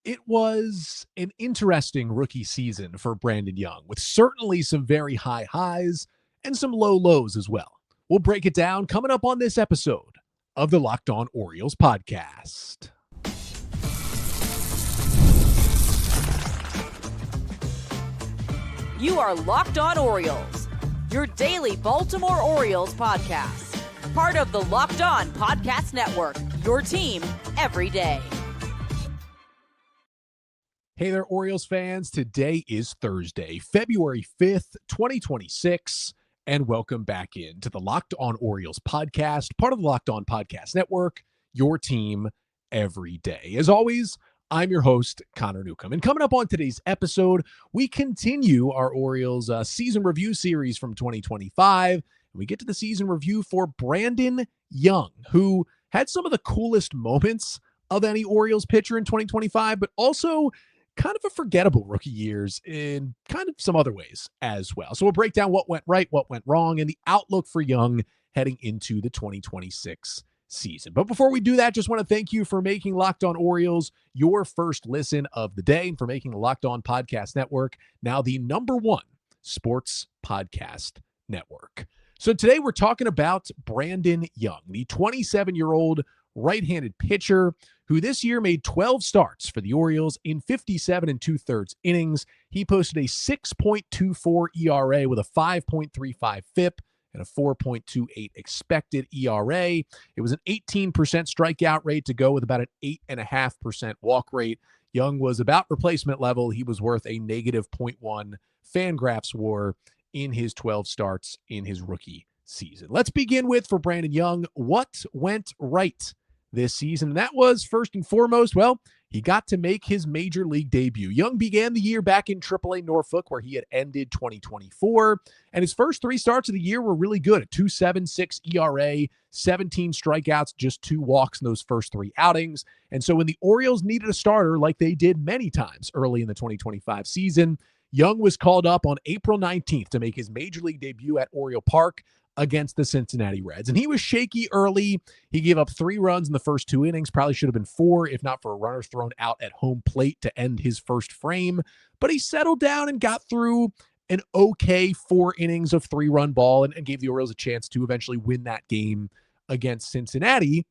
It was an interesting rookie season for Brandon Young, with certainly some very high highs and some low lows as well. We'll break it down coming up on this episode of the Locked On Orioles podcast. You are Locked On Orioles, your daily Baltimore Orioles podcast. Part of the Locked On Podcast Network, your team every day. Hey there, Orioles fans. Today is Thursday, February 5th, 2026, and welcome back into the Locked On Orioles podcast, part of the Locked On Podcast Network, your team every day. As always, I'm your host, Connor Newcomb. And coming up on today's episode, we continue our Orioles season review series from 2025. We get to the season review for Brandon Young, who had some of the coolest moments of any Orioles pitcher in 2025, but also kind of a forgettable rookie years in kind of some other ways as well. So we'll break down what went right, what went wrong, and the outlook for Young heading into the 2026 season. But before we do that, just want to thank you for making Locked On Orioles your first listen of the day and for making the Locked On Podcast Network now the #1 sports podcast network. So today we're talking about Brandon Young, the 27-year-old right-handed pitcher who this year made 12 starts for the Orioles in 57 2/3 innings. He posted a 6.24 ERA with a 5.35 FIP and a 4.28 expected ERA. It was an 18% strikeout rate to go with about an 8.5% walk rate. Young was about replacement level. He was worth a negative -0.1 FanGraphs WAR in his 12 starts in his rookie season. Let's begin with, for Brandon Young, what went right this season. And that was, first and foremost, well, he got to make his major league debut. Young began the year back in AAA Norfolk, where he had ended 2024, and his first 3 starts of the year were really good. A 2.76 ERA, 17 strikeouts, just 2 walks in those first 3 outings. And so when the Orioles needed a starter, like they did many times early in the 2025 season, Young was called up on April 19th to make his major league debut at Oriole Park against the Cincinnati Reds. And he was shaky early. He gave up 3 runs in the first 2 innings, probably should have been 4, if not for a runner thrown out at home plate to end his first frame. But he settled down and got through an okay 4 innings of 3-run ball and gave the Orioles a chance to eventually win that game against Cincinnati.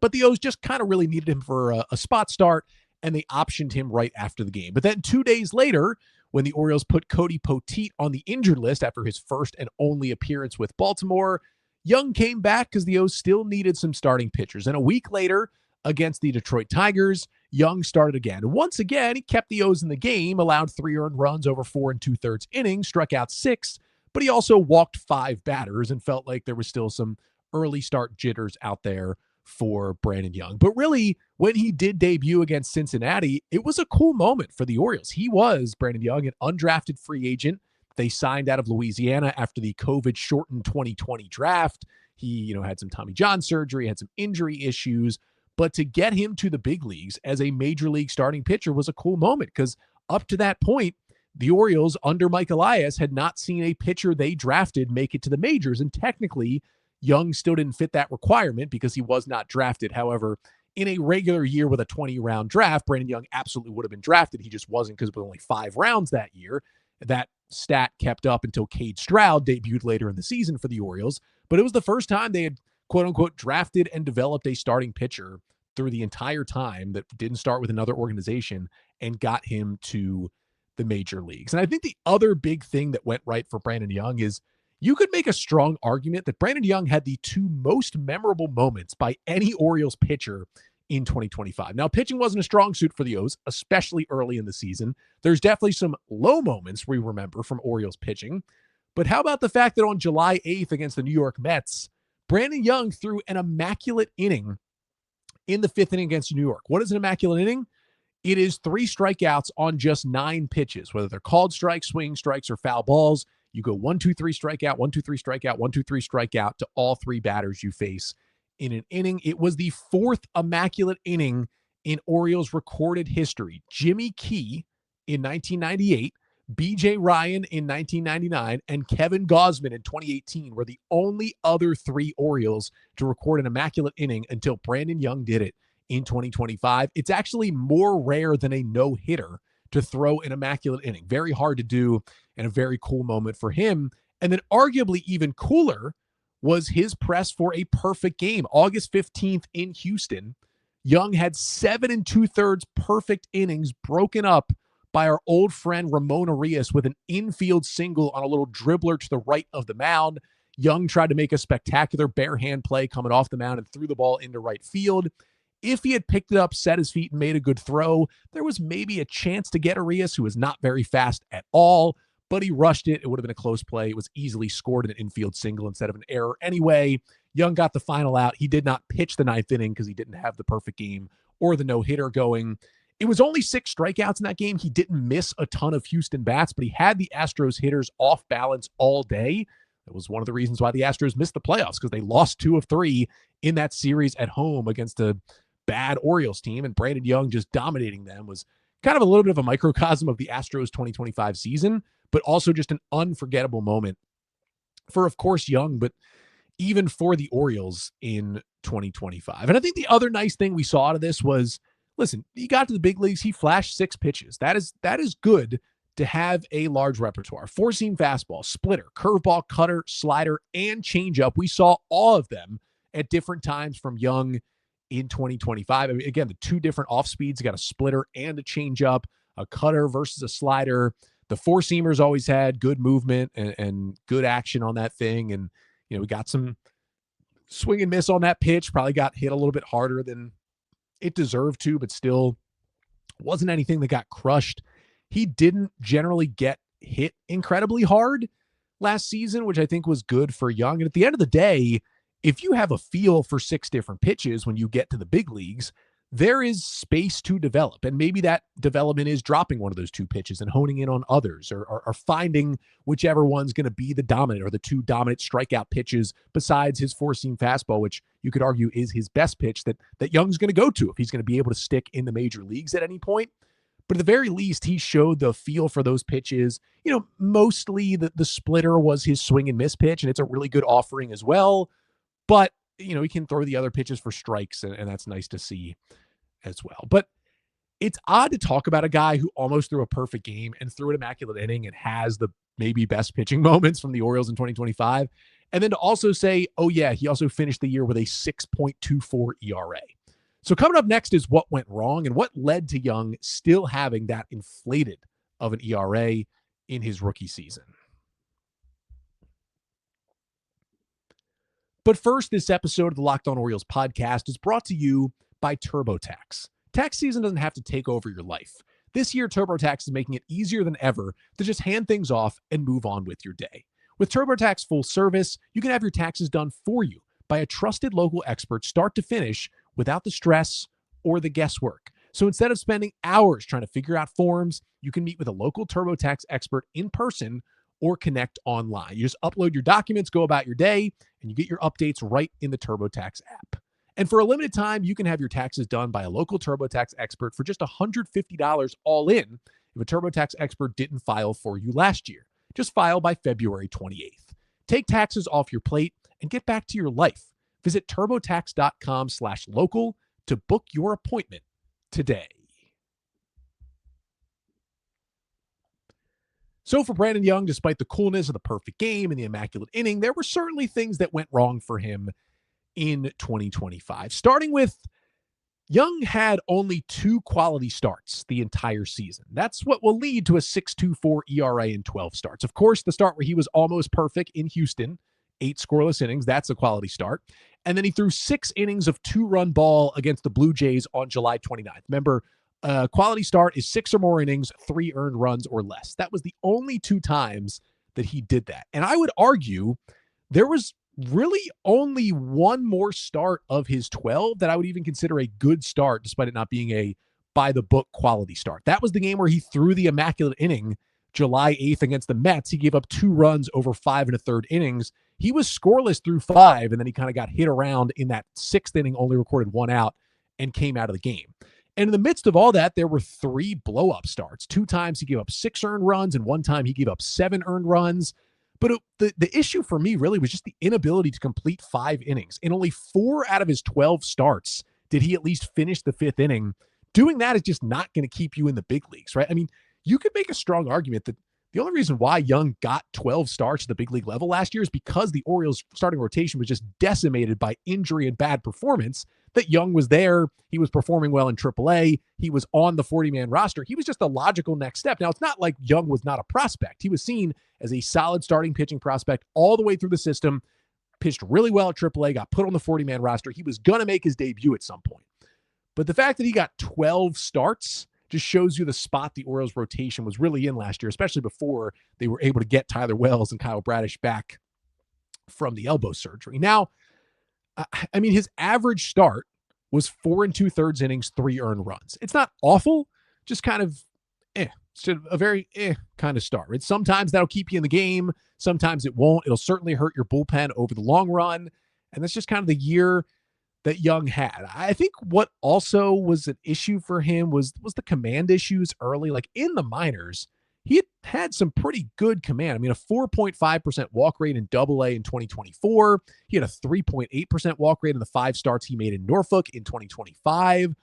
But the O's just kind of really needed him for a spot start, and they optioned him right after the game. But then 2 days later, when the Orioles put Cody Poteet on the injured list after his first and only appearance with Baltimore, Young came back because the O's still needed some starting pitchers. And a week later, against the Detroit Tigers, Young started again. Once again, he kept the O's in the game, allowed 3 earned runs over 4 2/3 innings, struck out 6, but he also walked 5 batters and felt like there was still some early start jitters out there for Brandon Young. But really, when he did debut against Cincinnati, it was a cool moment for the Orioles. He was, Brandon Young, an undrafted free agent. They signed out of Louisiana after the COVID-shortened 2020 draft. He, had some Tommy John surgery, had some injury issues. But to get him to the big leagues as a major league starting pitcher was a cool moment, because up to that point, the Orioles under Mike Elias had not seen a pitcher they drafted make it to the majors. And technically, Young still didn't fit that requirement because he was not drafted. However, in a regular year with a 20-round draft, Brandon Young absolutely would have been drafted. He just wasn't, because it was only 5 rounds that year. That stat kept up until Cade Stroud debuted later in the season for the Orioles. But it was the first time they had, quote-unquote, drafted and developed a starting pitcher through the entire time that didn't start with another organization and got him to the major leagues. And I think the other big thing that went right for Brandon Young is you could make a strong argument that Brandon Young had the 2 most memorable moments by any Orioles pitcher in 2025. Now, pitching wasn't a strong suit for the O's, especially early in the season. There's definitely some low moments we remember from Orioles pitching. But how about the fact that on July 8th against the New York Mets, Brandon Young threw an immaculate inning in the 5th inning against New York? What is an immaculate inning? It is 3 strikeouts on just 9 pitches, whether they're called strikes, swinging strikes, or foul balls. You go 1-2-3 strikeout, 1-2-3 strikeout, 1-2-3 strikeout to all 3 batters you face in an inning. It was the 4th immaculate inning in Orioles recorded history. Jimmy Key in 1998, B.J. Ryan in 1999, and Kevin Gausman in 2018 were the only other 3 Orioles to record an immaculate inning until Brandon Young did it in 2025. It's actually more rare than a no-hitter to throw an immaculate inning. Very hard to do, and a very cool moment for him. And then arguably even cooler was his press for a perfect game. August 15th in Houston, Young had 7 2/3 perfect innings broken up by our old friend Ramon Arias with an infield single on a little dribbler to the right of the mound. Young tried to make a spectacular bare hand play coming off the mound and threw the ball into right field. If he had picked it up, set his feet, and made a good throw, there was maybe a chance to get Arias, who was not very fast at all, but he rushed it. It would have been a close play. It was easily scored in an infield single instead of an error anyway. Young got the final out. He did not pitch the ninth inning because he didn't have the perfect game or the no-hitter going. It was only 6 strikeouts in that game. He didn't miss a ton of Houston bats, but he had the Astros hitters off balance all day. It was one of the reasons why the Astros missed the playoffs, because they lost 2 of 3 in that series at home against a bad Orioles team, and Brandon Young just dominating them was kind of a little bit of a microcosm of the Astros 2025 season, but also just an unforgettable moment for, of course, Young, but even for the Orioles in 2025. And I think the other nice thing we saw out of this was, listen, he got to the big leagues. He flashed 6 pitches. That is good to have a large repertoire. 4-seam fastball, splitter, curveball, cutter, slider, and changeup. We saw all of them at different times from Young in 2025. I mean, again, the 2 different off speeds. You got a splitter and a changeup, a cutter versus a slider. The 4-seamers always had good movement and good action on that thing. And, we got some swing and miss on that pitch. Probably got hit a little bit harder than it deserved to, but still wasn't anything that got crushed. He didn't generally get hit incredibly hard last season, which I think was good for Young. And at the end of the day, if you have a feel for 6 different pitches when you get to the big leagues, there is space to develop. And maybe that development is dropping one of those 2 pitches and honing in on others, or finding whichever one's going to be the dominant or the 2 dominant strikeout pitches besides his 4-seam fastball, which you could argue is his best pitch that Young's going to go to if he's going to be able to stick in the major leagues at any point. But at the very least, he showed the feel for those pitches. Mostly the splitter was his swing and miss pitch, and it's a really good offering as well. But, he can throw the other pitches for strikes, and that's nice to see as well. But it's odd to talk about a guy who almost threw a perfect game and threw an immaculate inning and has the maybe best pitching moments from the Orioles in 2025. And then to also say, oh yeah, he also finished the year with a 6.24 ERA. So coming up next is what went wrong and what led to Young still having that inflated of an ERA in his rookie season. But first, this episode of the Locked On Orioles podcast is brought to you by TurboTax. Tax season doesn't have to take over your life. This year, TurboTax is making it easier than ever to just hand things off and move on with your day. With TurboTax Full Service, you can have your taxes done for you by a trusted local expert start to finish without the stress or the guesswork. So instead of spending hours trying to figure out forms, you can meet with a local TurboTax expert in person or connect online. You just upload your documents, go about your day, and you get your updates right in the TurboTax app. And for a limited time, you can have your taxes done by a local TurboTax expert for just $150 all in if a TurboTax expert didn't file for you last year. Just file by February 28th. Take taxes off your plate and get back to your life. Visit TurboTax.com/local to book your appointment today. So for Brandon Young, despite the coolness of the perfect game and the immaculate inning, there were certainly things that went wrong for him in 2025. Starting with, Young had only 2 quality starts the entire season. That's what will lead to a 6.24 ERA in 12 starts. Of course, the start where he was almost perfect in Houston, 8 scoreless innings, that's a quality start. And then he threw 6 innings of 2-run ball against the Blue Jays on July 29th. Remember, quality start is 6 or more innings, 3 earned runs or less. That was the only 2 times that he did that. And I would argue there was really only 1 more start of his 12 that I would even consider a good start, despite it not being a by-the-book quality start. That was the game where he threw the immaculate inning July 8th against the Mets. He gave up 2 runs over 5 1/3 innings. He was scoreless through 5, and then he kind of got hit around in that 6th inning, only recorded 1 out, and came out of the game. And in the midst of all that, there were 3 blow-up starts. 2 times he gave up 6 earned runs, and 1 time he gave up 7 earned runs. But the issue for me really was just the inability to complete 5 innings. In only 4 out of his 12 starts Did he at least finish the fifth inning? Doing that is just not going to keep you in the big leagues, right? I mean, you could make a strong argument that the only reason why Young got 12 starts at the big league level last year is because the Orioles starting rotation was just decimated by injury and bad performance. That Young was there. He was performing well in AAA. He was on the 40-man roster. He was just a logical next step. Now, it's not like Young was not a prospect. He was seen as a solid starting pitching prospect all the way through the system, pitched really well at AAA, got put on the 40-man roster. He was going to make his debut at some point. But the fact that he got 12 starts just shows you the spot the Orioles rotation was really in last year, especially before they were able to get Tyler Wells and Kyle Bradish back from the elbow surgery. Now, I mean, his average start was 4 2/3 innings, 3 earned runs. It's not awful, just kind of It's a very kind of start. Right? Sometimes that'll keep you in the game. Sometimes it won't. It'll certainly hurt your bullpen over the long run. And that's just kind of the year that Young had. I think what also was an issue for him was the command issues early. Like in the minors, he had some pretty good command. I mean, a 4.5% walk rate in AA in 2024. He had a 3.8% walk rate in the 5 starts he made in Norfolk in 2025.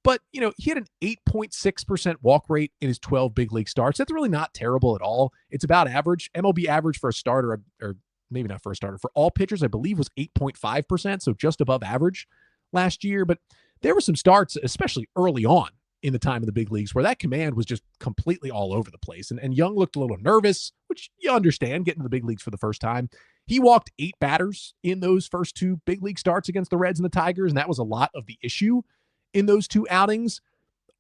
But, he had an 8.6% walk rate in his 12 big league starts. That's really not terrible at all. It's about average. MLB average for a starter, or maybe not for a starter, for all pitchers, I believe was 8.5%, so just above average last year. But there were some starts, especially early on in the time of the big leagues, where that command was just completely all over the place. And Young looked a little nervous, which you understand, getting to the big leagues for the first time. He walked 8 batters in those first 2 big league starts against the Reds and the Tigers, and that was a lot of the issue in those 2 outings.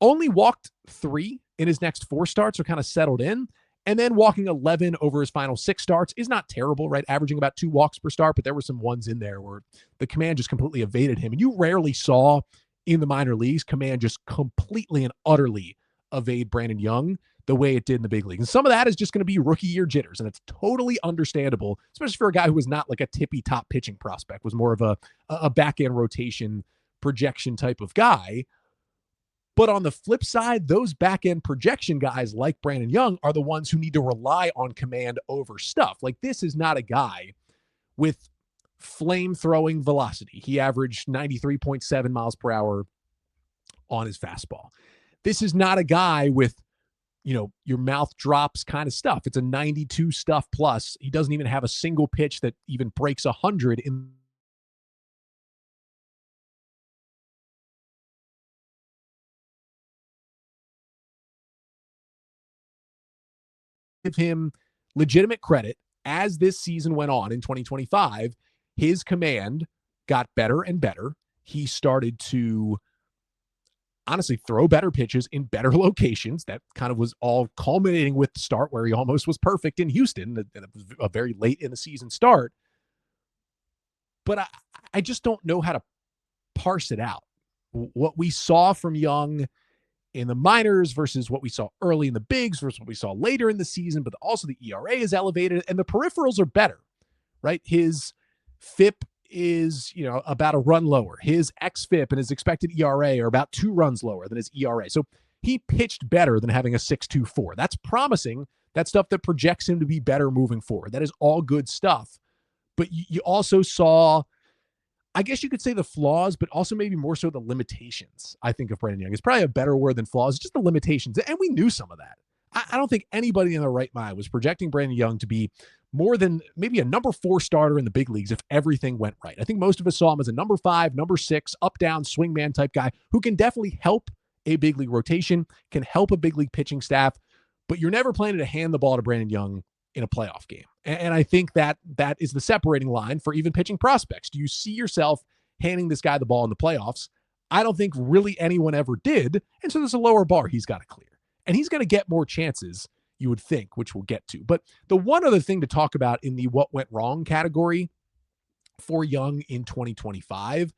Only walked 3 in his next 4 starts, or kind of settled in. And then walking 11 over his final 6 starts is not terrible, right? Averaging about 2 walks per start, but there were some ones in there where the command just completely evaded him. And you rarely saw in the minor leagues command just completely and utterly evade Brandon Young the way it did in the big league. And some of that is just going to be rookie year jitters, and it's totally understandable, especially for a guy who was not like a tippy top pitching prospect, was more of a back end rotation projection type of guy. But on the flip side, those back-end projection guys like Brandon Young are the ones who need to rely on command over stuff. Like, this is not a guy with flame-throwing velocity. He averaged 93.7 miles per hour on his fastball. This is not a guy with, your mouth drops kind of stuff. It's a 92 stuff plus. He doesn't even have a single pitch that even breaks 100 in give him legitimate credit. As this season went on in 2025, his command got better and better. He started to honestly throw better pitches in better locations. That kind of was all culminating with the start where he almost was perfect in Houston, a very late in the season start. But I just don't know how to parse it out. What we saw from Young in the minors versus what we saw early in the bigs versus what we saw later in the season, but also the ERA is elevated and the peripherals are better, right? His FIP is, about a run lower. His xFIP and his expected ERA are about 2 runs lower than his ERA. So he pitched better than having a 6.24. That's promising. That's stuff that projects him to be better moving forward. That is all good stuff. But you also saw, I guess you could say, the flaws, but also maybe more so the limitations, I think, of Brandon Young. It's probably a better word than flaws, just the limitations. And we knew some of that. I don't think anybody in their right mind was projecting Brandon Young to be more than maybe a number 4 starter in the big leagues if everything went right. I think most of us saw him as a number 5, number 6, up, down, swingman type guy who can definitely help a big league rotation, can help a big league pitching staff, but you're never planning to hand the ball to Brandon Young in a playoff game. And I think that is the separating line for even pitching prospects. Do you see yourself handing this guy the ball in the playoffs? I don't think really anyone ever did. And so there's a lower bar he's got to clear. And he's going to get more chances, you would think, which we'll get to. But the one other thing to talk about in the what went wrong category for Young in 2025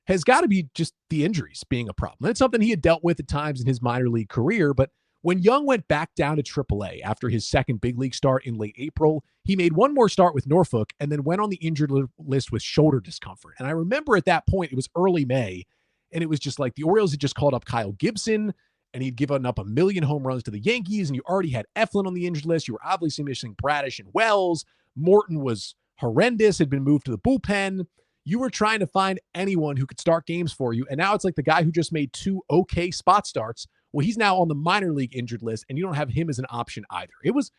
has got to be just the injuries being a problem. It's something he had dealt with at times in his minor league career, but when Young went back down to AAA after his second big league start in late April, he made one more start with Norfolk and then went on the injured list with shoulder discomfort. And I remember at that point, it was early May, and it was just like the Orioles had just called up Kyle Gibson, and he'd given up 1 million home runs to the Yankees, and you already had Eflin on the injured list. You were obviously missing Bradish and Wells. Morton was horrendous, had been moved to the bullpen. You were trying to find anyone who could start games for you. And now it's like the guy who just made 2 okay spot starts. Well, he's now on the minor league injured list, and you don't have him as an option either. It was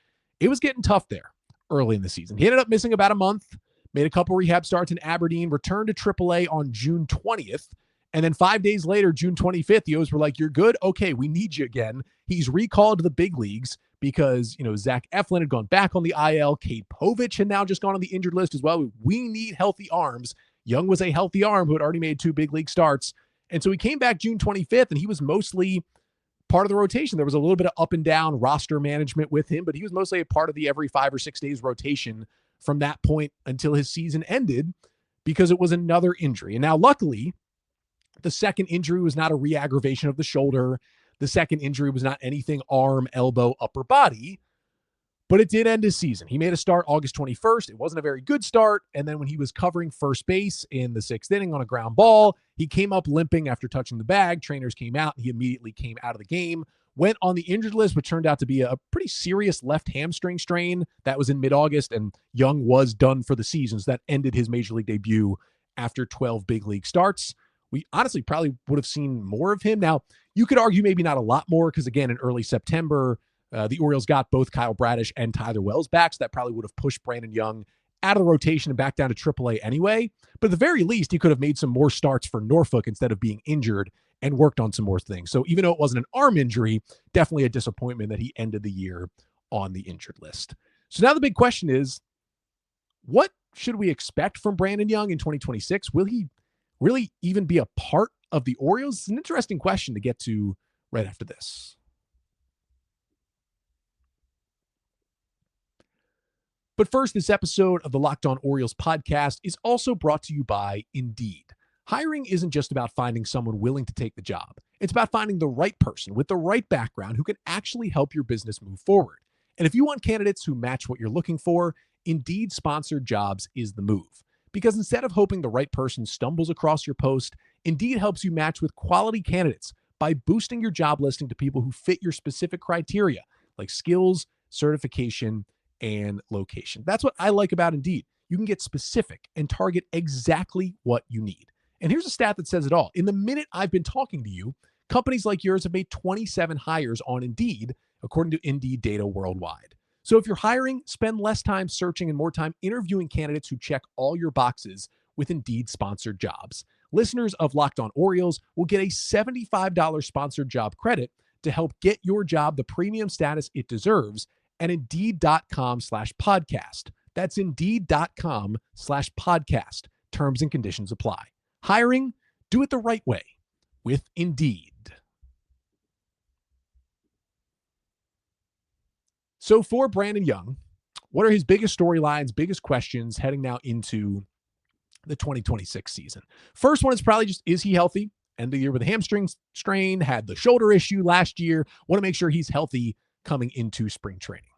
getting tough there early in the season. He ended up missing about a month, made a couple rehab starts in Aberdeen, returned to AAA on June 20th. And then 5 days later, June 25th, the O's were like, you're good? Okay, we need you again. He's recalled to the big leagues because, Zach Eflin had gone back on the IL. Cade Povich had now just gone on the injured list as well. We need healthy arms. Young was a healthy arm who had already made 2 big league starts. And so he came back June 25th, and he was mostly part of the rotation. There was a little bit of up and down roster management with him, but he was mostly a part of the every 5 or 6 days rotation from that point until his season ended because it was another injury. And now, luckily, the second injury was not a re-aggravation of the shoulder. The second injury was not anything arm, elbow, upper body, but it did end his season. He made a start August 21st. It wasn't a very good start. And then when he was covering first base in the 6th inning on a ground ball, he came up limping after touching the bag. Trainers came out, and he immediately came out of the game. Went on the injured list, which turned out to be a pretty serious left hamstring strain. That was in mid-August, and Young was done for the season. So that ended his major league debut after 12 big league starts. We honestly probably would have seen more of him. Now, you could argue maybe not a lot more because, again, in early September, the Orioles got both Kyle Bradish and Tyler Wells back, so that probably would have pushed Brandon Young out of the rotation and back down to AAA anyway. But at the very least, he could have made some more starts for Norfolk instead of being injured and worked on some more things. So even though it wasn't an arm injury, definitely a disappointment that he ended the year on the injured list. So now the big question is, what should we expect from Brandon Young in 2026? Will he really even be a part of the Orioles? It's an interesting question to get to right after this. But first, this episode of the Locked On Orioles podcast is also brought to you by Indeed. Hiring isn't just about finding someone willing to take the job. It's about finding the right person with the right background who can actually help your business move forward. And if you want candidates who match what you're looking for, Indeed sponsored jobs is the move. Because instead of hoping the right person stumbles across your post, Indeed helps you match with quality candidates by boosting your job listing to people who fit your specific criteria, like skills, certification, and location. That's what I like about Indeed. You can get specific and target exactly what you need. And here's a stat that says it all. In the minute I've been talking to you, companies like yours have made 27 hires on Indeed, according to Indeed data worldwide. So if you're hiring, spend less time searching and more time interviewing candidates who check all your boxes with Indeed sponsored jobs. Listeners of Locked On Orioles will get a $75 sponsored job credit to help get your job the premium status it deserves at Indeed.com/podcast. That's Indeed.com/podcast. Terms and conditions apply. Hiring, do it the right way with Indeed. So for Brandon Young, what are his biggest storylines, biggest questions heading now into the 2026 season? First one is probably just, is he healthy? End of the year with a hamstring strain, had the shoulder issue last year. Want to make sure he's healthy coming into spring training.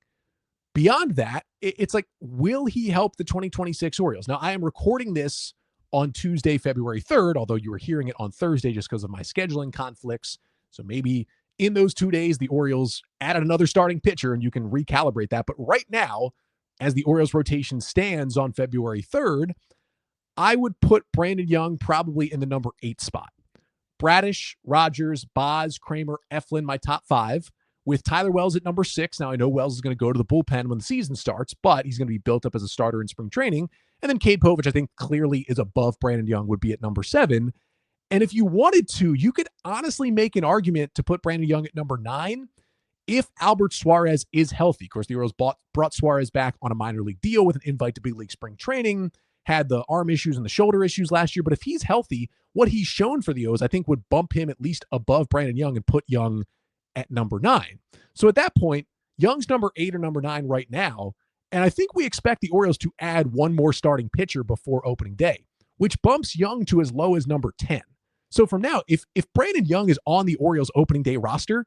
Beyond that, it's like, will he help the 2026 Orioles? Now, I am recording this on Tuesday, February 3rd, although you were hearing it on Thursday just because of my scheduling conflicts. So maybe in those 2 days, the Orioles added another starting pitcher and you can recalibrate that. But right now, as the Orioles rotation stands on February 3rd, I would put Brandon Young probably in the number 8 spot. Bradish, Rogers, Boz, Kramer, Eflin, my top 5, with Tyler Wells at number 6. Now, I know Wells is going to go to the bullpen when the season starts, but he's going to be built up as a starter in spring training. And then Cade Povich, I think, clearly is above Brandon Young, would be at number 7. And if you wanted to, you could honestly make an argument to put Brandon Young at number 9 if Albert Suarez is healthy. Of course, the Orioles brought Suarez back on a minor league deal with an invite to big league spring training, had the arm issues and the shoulder issues last year. But if he's healthy, what he's shown for the O's, I think, would bump him at least above Brandon Young and put Young at number 9. So at that point, Young's number 8 or number 9 right now. And I think we expect the Orioles to add one more starting pitcher before opening day, which bumps Young to as low as number 10. So from now, if Brandon Young is on the Orioles opening day roster,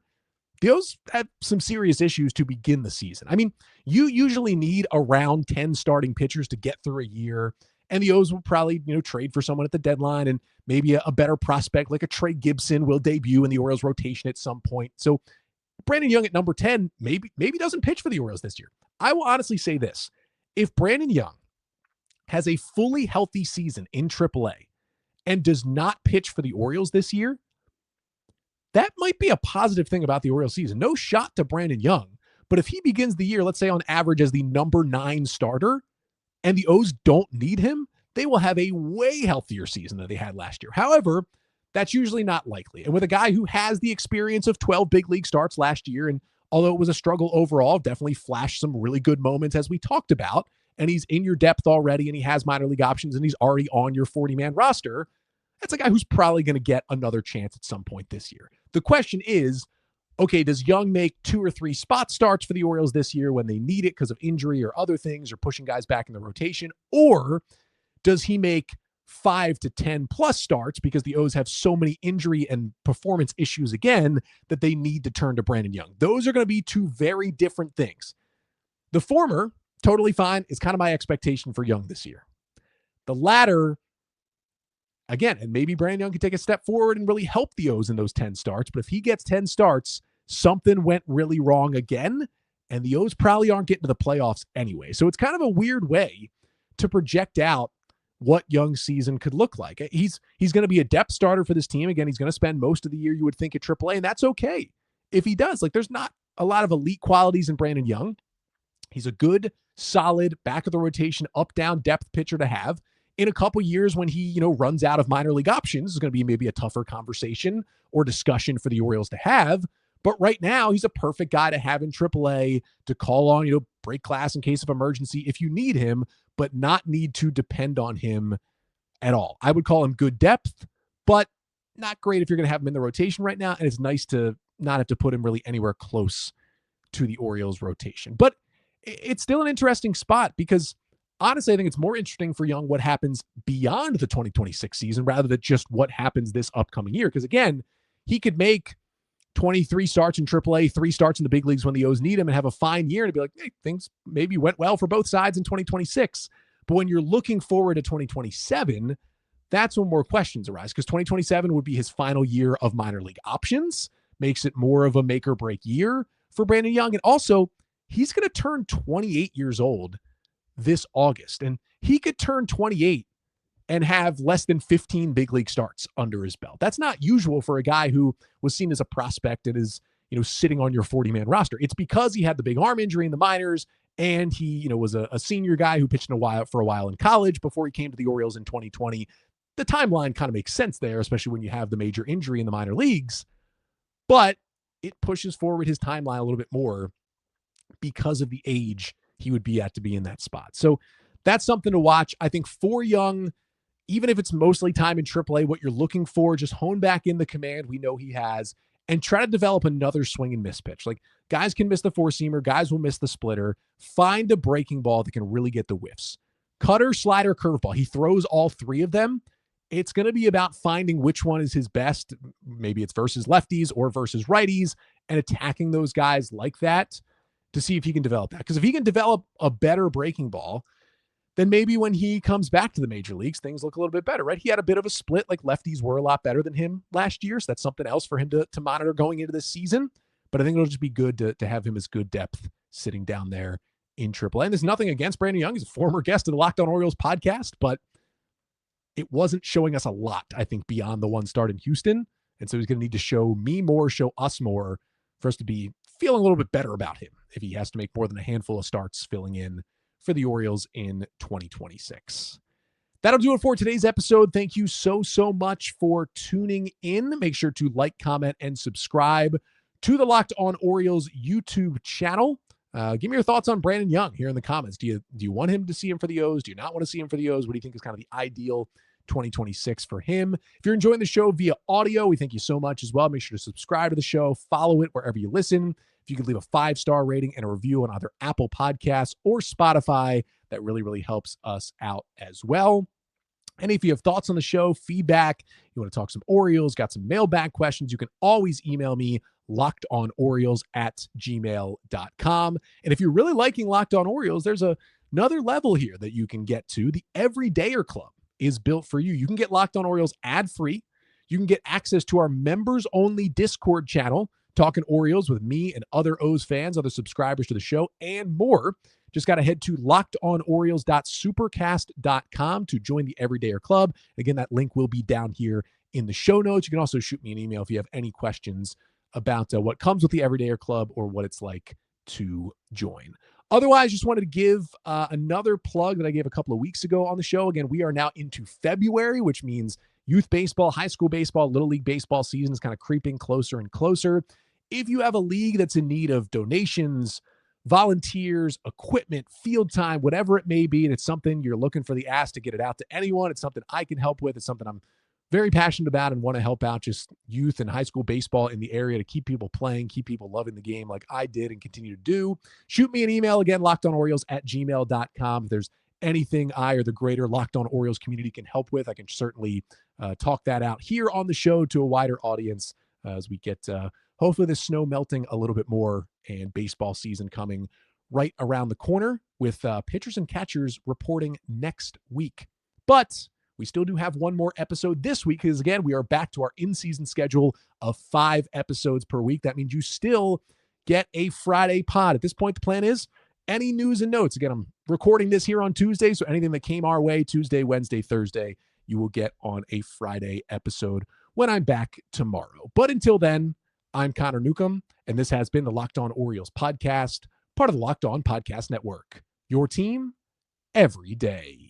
the O's have some serious issues to begin the season. I mean, you usually need around 10 starting pitchers to get through a year, and the O's will probably, trade for someone at the deadline, and maybe a better prospect like a Trey Gibson will debut in the Orioles rotation at some point. So Brandon Young at number 10 maybe doesn't pitch for the Orioles this year. I will honestly say this. If Brandon Young has a fully healthy season in AAA and does not pitch for the Orioles this year, that might be a positive thing about the Orioles season. No shot to Brandon Young, but if he begins the year, let's say on average as the number 9 starter, and the O's don't need him, they will have a way healthier season than they had last year. However, that's usually not likely. And with a guy who has the experience of 12 big league starts last year, and although it was a struggle overall, definitely flashed some really good moments as we talked about, and he's in your depth already, and he has minor league options, and he's already on your 40-man roster, that's a guy who's probably going to get another chance at some point this year. The question is, okay, does Young make 2 or 3 spot starts for the Orioles this year when they need it because of injury or other things or pushing guys back in the rotation? Or does he make 5 to 10 plus starts because the O's have so many injury and performance issues again that they need to turn to Brandon Young? Those are going to be 2 very different things. The former, totally fine, is kind of my expectation for Young this year. The latter, again, and maybe Brandon Young can take a step forward and really help the O's in those 10 starts, but if he gets 10 starts, something went really wrong again, and the O's probably aren't getting to the playoffs anyway. So it's kind of a weird way to project out what Young's season could look like. He's going to be a depth starter for this team. Again, he's going to spend most of the year, you would think, at AAA, and that's okay if he does. Like, there's not a lot of elite qualities in Brandon Young. He's a good, solid, back of the rotation, up-down depth pitcher to have. In a couple years when he, runs out of minor league options, is going to be maybe a tougher conversation or discussion for the Orioles to have. But right now, he's a perfect guy to have in AAA to call on, break glass in case of emergency if you need him, but not need to depend on him at all. I would call him good depth, but not great if you're going to have him in the rotation right now. And it's nice to not have to put him really anywhere close to the Orioles rotation. But it's still an interesting spot because honestly, I think it's more interesting for Young what happens beyond the 2026 season rather than just what happens this upcoming year. Because again, he could make 23 starts in AAA, 3 starts in the big leagues when the O's need him and have a fine year and be like, hey, things maybe went well for both sides in 2026. But when you're looking forward to 2027, that's when more questions arise because 2027 would be his final year of minor league options, makes it more of a make or break year for Brandon Young. And also, he's going to turn 28 years old this August, and he could turn 28 and have less than 15 big league starts under his belt. That's not usual for a guy who was seen as a prospect and is, sitting on your 40-man roster. It's because he had the big arm injury in the minors, and he, was a senior guy who pitched for a while in college before he came to the Orioles in 2020. The timeline kind of makes sense there, especially when you have the major injury in the minor leagues, but it pushes forward his timeline a little bit more because of the age he would be at to be in that spot. So that's something to watch. I think for Young, even if it's mostly time in AAA, what you're looking for, just hone back in the command we know he has and try to develop another swing and miss pitch. Like, guys can miss the 4-seamer, guys will miss the splitter. Find a breaking ball that can really get the whiffs. Cutter, slider, curveball. He throws all 3 of them. It's going to be about finding which one is his best. Maybe it's versus lefties or versus righties and attacking those guys like that to see if he can develop that. Because if he can develop a better breaking ball, then maybe when he comes back to the major leagues, things look a little bit better, right? He had a bit of a split, like lefties were a lot better than him last year. So that's something else for him to monitor going into this season. But I think it'll just be good to have him as good depth sitting down there in AAA. And there's nothing against Brandon Young. He's a former guest of the Locked On Orioles podcast, but it wasn't showing us a lot, I think, beyond the one start in Houston. And so he's going to need to show me more, show us more for us to be feeling a little bit better about him if he has to make more than a handful of starts filling in for the Orioles in 2026. That'll do it for today's episode. Thank you so much for tuning in. Make sure to like, comment, and subscribe to the Locked On Orioles YouTube channel. Give me your thoughts on Brandon Young here in the comments. Do you want him to see him for the O's? Do you not want to see him for the O's? What do you think is kind of the ideal 2026 for him? If you're enjoying the show via audio, we thank you so much as well. Make sure to subscribe to the show, follow it wherever you listen. If you could leave a 5-star rating and a review on either Apple Podcasts or Spotify, that really helps us out as well. And if you have thoughts on the show, feedback, you want to talk some Orioles, got some mailbag questions, you can always email me, lockedonorioles@gmail.com. And if you're really liking Locked On Orioles, there's another level here that you can get to. The Everydayer Club is built for you. You can get Locked On Orioles ad-free. You can get access to our members-only Discord channel talking Orioles with me and other O's fans, other subscribers to the show, and more. Just got to head to lockedonorioles.supercast.com to join the Everydayer Club. Again, that link will be down here in the show notes. You can also shoot me an email if you have any questions about what comes with the Everydayer Club or what it's like to join. Otherwise, just wanted to give another plug that I gave a couple of weeks ago on the show. Again, we are now into February, which means youth baseball, high school baseball, little league baseball season is kind of creeping closer and closer. If you have a league that's in need of donations, volunteers, equipment, field time, whatever it may be, and it's something you're looking for the ask to get it out to anyone, it's something I can help with. It's something I'm very passionate about and want to help out just youth and high school baseball in the area to keep people playing, keep people loving the game like I did and continue to do. Shoot me an email again, lockedonorioles@gmail.com. If there's anything I or the greater Locked On Orioles community can help with, I can certainly talk that out here on the show to a wider audience as we get hopefully the snow melting a little bit more and baseball season coming right around the corner with pitchers and catchers reporting next week. But we still do have one more episode this week because, again, we are back to our in-season schedule of 5 episodes per week. That means you still get a Friday pod. At this point, the plan is any news and notes. Again, I'm recording this here on Tuesday, so anything that came our way, Tuesday, Wednesday, Thursday, you will get on a Friday episode when I'm back tomorrow. But until then, I'm Connor Newcomb, and this has been the Locked On Orioles podcast, part of the Locked On Podcast Network. Your team every day.